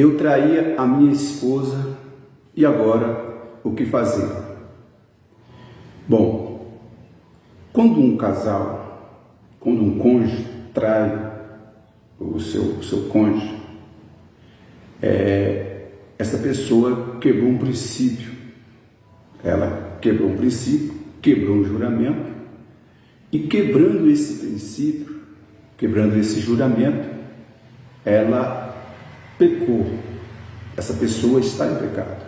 Eu traía a minha esposa e agora o que fazer? Bom, quando um casal, quando um cônjuge trai o seu cônjuge, essa pessoa quebrou um princípio. Ela quebrou um princípio, quebrou um juramento, e quebrando esse princípio, quebrando esse juramento, ela pecou. Essa pessoa está em pecado.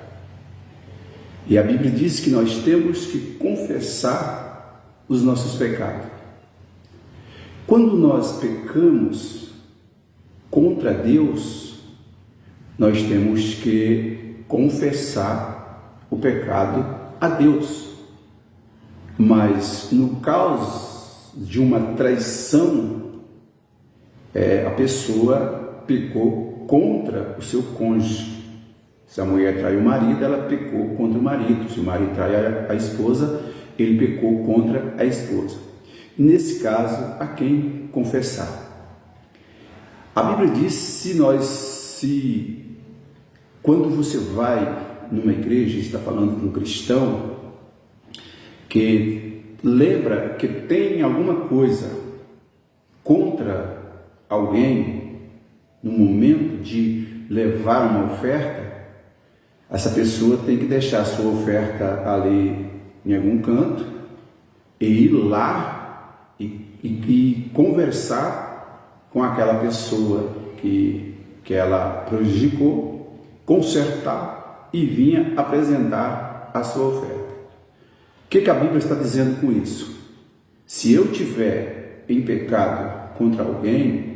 E a Bíblia diz que nós temos que confessar os nossos pecados. Quando nós pecamos contra Deus, nós temos que confessar o pecado a Deus. Mas no caso de uma traição, a pessoa pecou contra o seu cônjuge. Se a mulher trai o marido, ela pecou contra o marido. Se o marido trai a esposa, ele pecou contra a esposa. E nesse caso, a quem confessar? A Bíblia diz, quando você vai numa igreja, está falando com um cristão, que lembra que tem alguma coisa contra alguém, no momento de levar uma oferta, essa pessoa tem que deixar a sua oferta ali em algum canto e ir lá e conversar com aquela pessoa que ela prejudicou, consertar e vir apresentar a sua oferta. O que a Bíblia está dizendo com isso? Se eu tiver em pecado contra alguém,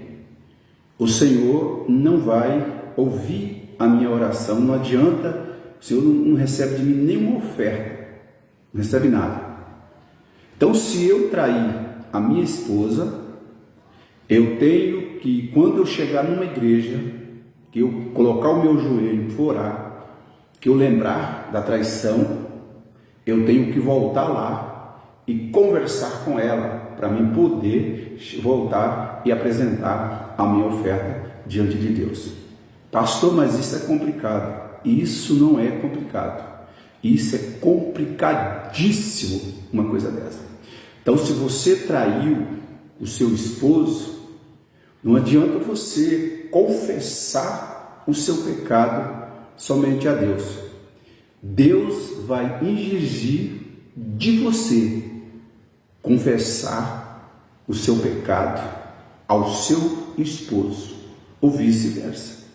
o Senhor não vai ouvir a minha oração. Não adianta, o Senhor não recebe de mim nenhuma oferta, não recebe nada. Então, se eu trair a minha esposa, eu tenho que, quando eu chegar numa igreja, que eu colocar o meu joelho para orar, que eu lembrar da traição, eu tenho que voltar lá e conversar com ela, para mim poder voltar e apresentar a minha oferta diante de Deus. Pastor, mas isso é complicado. Isso não é complicado. Isso é complicadíssimo, uma coisa dessa. Então, se você traiu o seu esposo, não adianta você confessar o seu pecado somente a Deus. Deus vai exigir de você confessar o seu pecado ao seu esposo, ou vice-versa.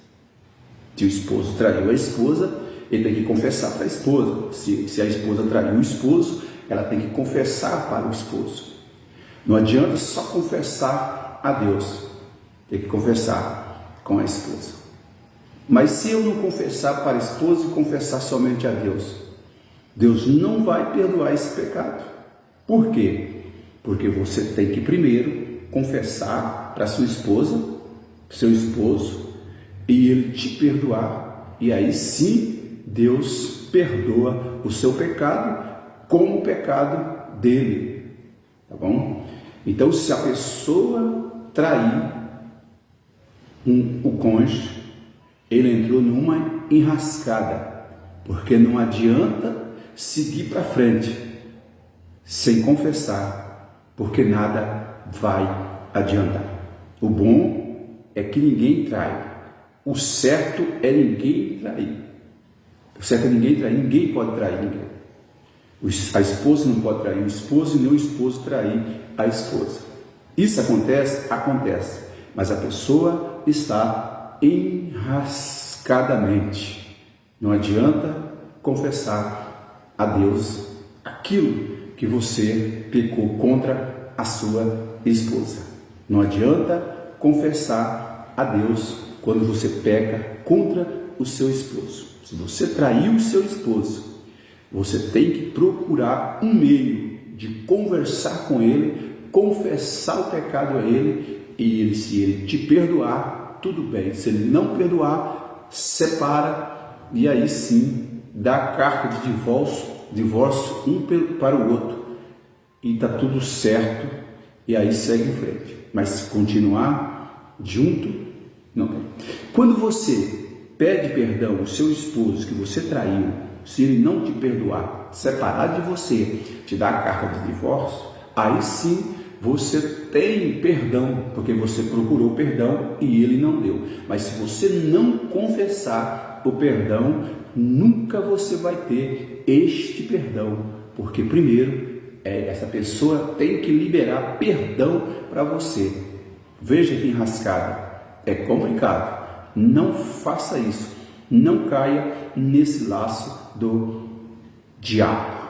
Se o esposo traiu a esposa, ele tem que confessar para a esposa. Se a esposa traiu o esposo, ela tem que confessar para o esposo. Não adianta só confessar a Deus, tem que confessar com a esposa. Mas se eu não confessar para a esposa e confessar somente a Deus, Deus não vai perdoar esse pecado. Por quê? Porque você tem que primeiro confessar para sua esposa, seu esposo, e ele te perdoar. E aí sim, Deus perdoa o seu pecado como o pecado dele. Tá bom? Então, se a pessoa trair o cônjuge, ele entrou numa enrascada, porque não adianta seguir para frente sem confessar, porque nada vai adiantar. O bom é que ninguém trai. O certo é ninguém trair. O certo é ninguém trair. Ninguém pode trair ninguém. A esposa não pode trair o esposo e nem o esposo trair a esposa. Isso acontece? Acontece. Mas a pessoa está enrascadamente. Não adianta confessar a Deus aquilo que você pecou contra a sua esposa. Não adianta confessar a Deus quando você peca contra o seu esposo. Se você traiu o seu esposo, você tem que procurar um meio de conversar com ele, confessar o pecado a ele, e se ele te perdoar, tudo bem. Se ele não perdoar, separa, e aí sim dá a carta de divórcio um para o outro, e está tudo certo, e aí segue em frente. Mas se continuar junto, não tem. Quando você pede perdão ao seu esposo que você traiu, se ele não te perdoar, separar de você, te dar a carta de divórcio, aí sim você tem perdão, porque você procurou perdão e ele não deu. Mas se você não confessar o perdão, nunca você vai ter este perdão, porque primeiro essa pessoa tem que liberar perdão para você. Veja que enrascada, é complicado. Não faça isso, não caia nesse laço do diabo.